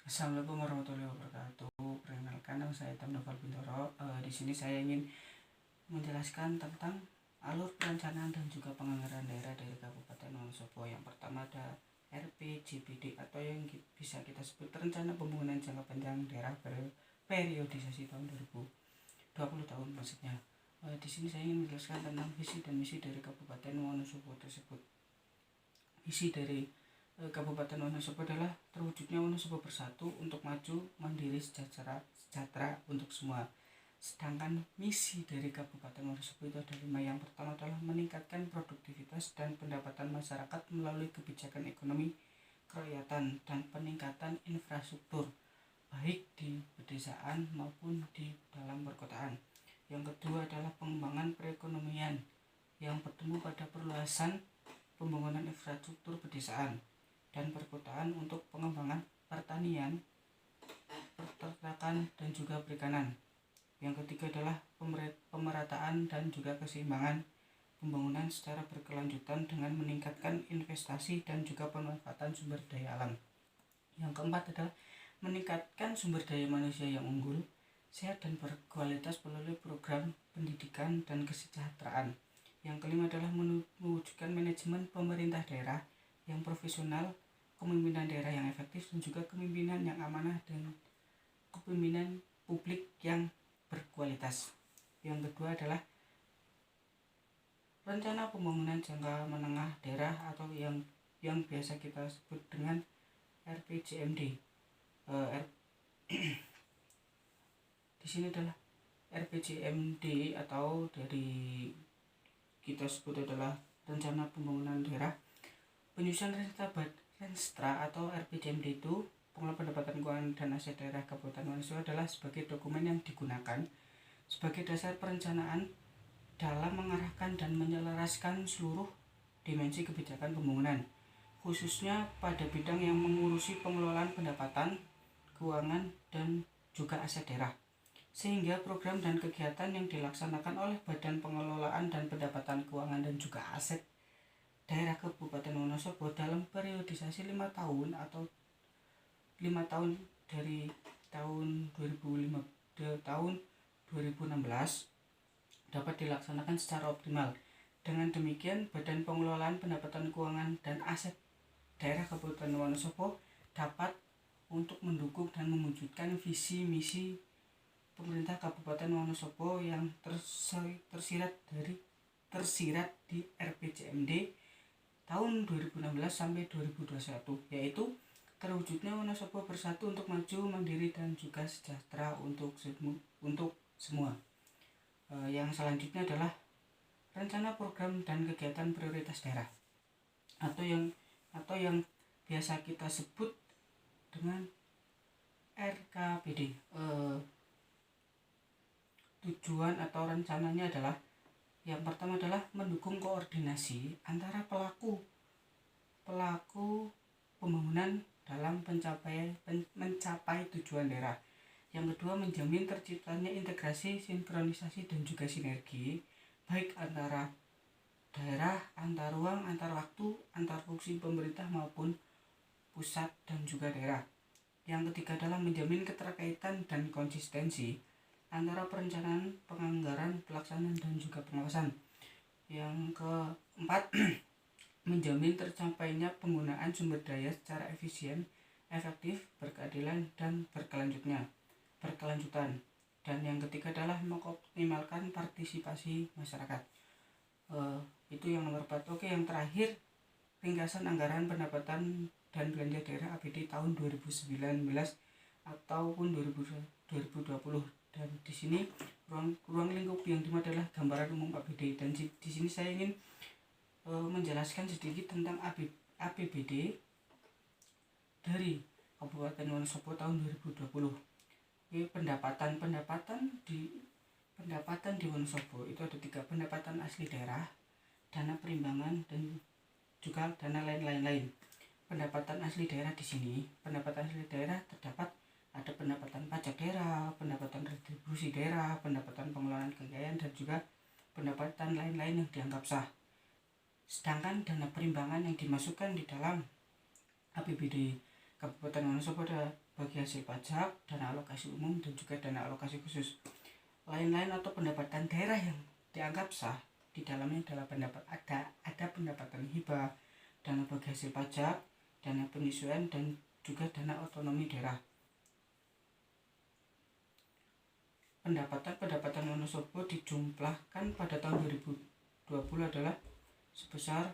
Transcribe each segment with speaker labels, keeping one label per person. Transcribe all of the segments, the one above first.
Speaker 1: Assalamualaikum warahmatullahi wabarakatuh. Perkenalkan, nama saya Tam Noval Bintoro. Di sini saya ingin menjelaskan tentang alur perencanaan dan juga penganggaran daerah dari Kabupaten Wonosobo. Yang pertama ada RPJPD atau yang bisa kita sebut Rencana Pembangunan Jangka Panjang Daerah Periodisasi tahun 2020 tahun maksudnya. Di sini saya ingin menjelaskan tentang visi dan misi dari Kabupaten Wonosobo tersebut. Visi dari Kabupaten Wonosobo adalah terwujudnya Wonosobo bersatu untuk maju, mandiri, sejahtera untuk semua. Sedangkan misi dari Kabupaten Wonosobo itu ada 5. Yang pertama adalah meningkatkan produktivitas dan pendapatan masyarakat melalui kebijakan ekonomi kerakyatan dan peningkatan infrastruktur baik di pedesaan maupun di dalam perkotaan. Yang kedua adalah pengembangan perekonomian yang bertemu pada perluasan pembangunan infrastruktur pedesaan dan perkotaan untuk pengembangan pertanian, peternakan, dan juga perikanan. Yang ketiga adalah pemerataan dan juga keseimbangan pembangunan secara berkelanjutan dengan meningkatkan investasi dan juga pemanfaatan sumber daya alam. Yang keempat adalah meningkatkan sumber daya manusia yang unggul, sehat dan berkualitas melalui program pendidikan dan kesejahteraan. Yang kelima adalah mewujudkan manajemen pemerintah daerah yang profesional, kepemimpinan daerah yang efektif, dan juga kepemimpinan yang amanah dan kepemimpinan publik yang berkualitas. Yang kedua adalah rencana pembangunan jangka menengah daerah atau yang biasa kita sebut dengan RPJMD. Di sini adalah RPJMD atau dari kita sebut adalah rencana pembangunan daerah. Penyusunan Renstra atau RPJMD itu pengelola pendapatan keuangan dan aset daerah Kabupaten Wonosobo adalah sebagai dokumen yang digunakan sebagai dasar perencanaan dalam mengarahkan dan menyelaraskan seluruh dimensi kebijakan pembangunan, khususnya pada bidang yang mengurusi pengelolaan pendapatan, keuangan, dan juga aset daerah, sehingga program dan kegiatan yang dilaksanakan oleh Badan Pengelolaan dan Pendapatan Keuangan dan juga Aset Daerah Kabupaten Wonosobo dalam periodisasi 5 tahun atau 5 tahun dari tahun 2016 dapat dilaksanakan secara optimal. Dengan demikian, Badan Pengelolaan Pendapatan Keuangan dan Aset Daerah Kabupaten Wonosobo dapat untuk mendukung dan mewujudkan visi misi pemerintah Kabupaten Wonosobo yang tersirat di RPJMD tahun 2016 sampai 2021, yaitu terwujudnya Wonosobo bersatu untuk maju, mandiri, dan juga sejahtera untuk semua. Yang selanjutnya adalah rencana program dan kegiatan prioritas daerah atau yang biasa kita sebut dengan RKPD. Tujuan atau rencananya adalah yang pertama adalah mendukung koordinasi antara pelaku pembangunan dalam mencapai tujuan daerah. Yang kedua, menjamin terciptanya integrasi, sinkronisasi, dan juga sinergi baik antara daerah, antar ruang, antar waktu, antar fungsi pemerintah maupun pusat dan juga daerah. Yang ketiga adalah menjamin keterkaitan dan konsistensi antara perencanaan, penganggaran, pelaksanaan, dan juga pengawasan. Yang keempat, menjamin tercapainya penggunaan sumber daya secara efisien, efektif, berkeadilan, dan berkelanjutan. Dan yang ketiga adalah mengoptimalkan partisipasi masyarakat. Itu yang nomor 4. Oke, yang terakhir, ringkasan anggaran pendapatan dan belanja daerah APD tahun 2019 ataupun 2020. Dan di sini ruang lingkup yang dimana adalah gambaran umum APBD, dan di sini saya ingin menjelaskan sedikit tentang APBD dari Kabupaten Wonosobo tahun 2020. Pendapatan di Wonosobo itu ada 3: pendapatan asli daerah, dana perimbangan, dan juga dana lain. Pendapatan asli daerah di sini, pendapatan asli daerah terdapat ada pendapatan pajak daerah, pendapatan retribusi daerah, pendapatan pengelolaan kekayaan, dan juga pendapatan lain-lain yang dianggap sah. Sedangkan dana perimbangan yang dimasukkan di dalam APBD Kabupaten Wonosobo ada bagi hasil pajak, dana alokasi umum, dan juga dana alokasi khusus. Lain-lain atau pendapatan daerah yang dianggap sah di dalamnya adalah ada pendapatan hibah, dana bagi hasil pajak, dana penyesuaian, dan juga dana otonomi daerah. Pendapatan Wonosobo dijumlahkan pada tahun 2020 adalah sebesar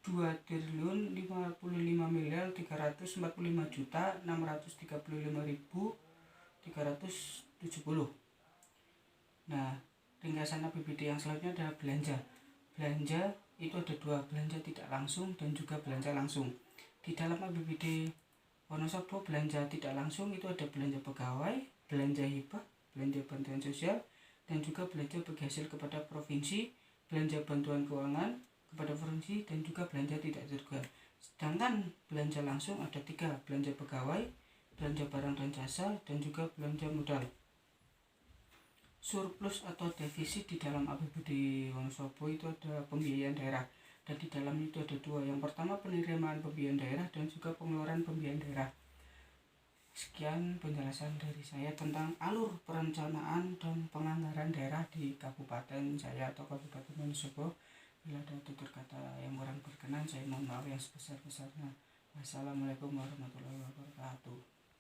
Speaker 1: 2.055.345.635.370. Nah, ringkasan APBD yang selanjutnya adalah belanja. Belanja itu ada dua, belanja tidak langsung dan juga belanja langsung. Di dalam APBD Wonosobo, belanja tidak langsung itu ada belanja pegawai, belanja hibah, belanja bantuan sosial, dan juga belanja bagi hasil kepada provinsi, belanja bantuan keuangan kepada provinsi, dan juga belanja tidak terduga. Sedangkan belanja langsung ada tiga, belanja pegawai, belanja barang dan jasa, dan juga belanja modal. Surplus atau defisit di dalam APBD Wonosobo itu ada pembiayaan daerah, dan di dalam itu ada dua. Yang pertama penerimaan pembiayaan daerah dan juga pengeluaran pembiayaan daerah. Sekian penjelasan dari saya tentang alur perencanaan dan penganggaran daerah di kabupaten saya atau Kabupaten Wonosobo. Bila ada tutur kata yang kurang berkenan, saya mohon maaf yang sebesar-besarnya. Wassalamualaikum warahmatullahi wabarakatuh.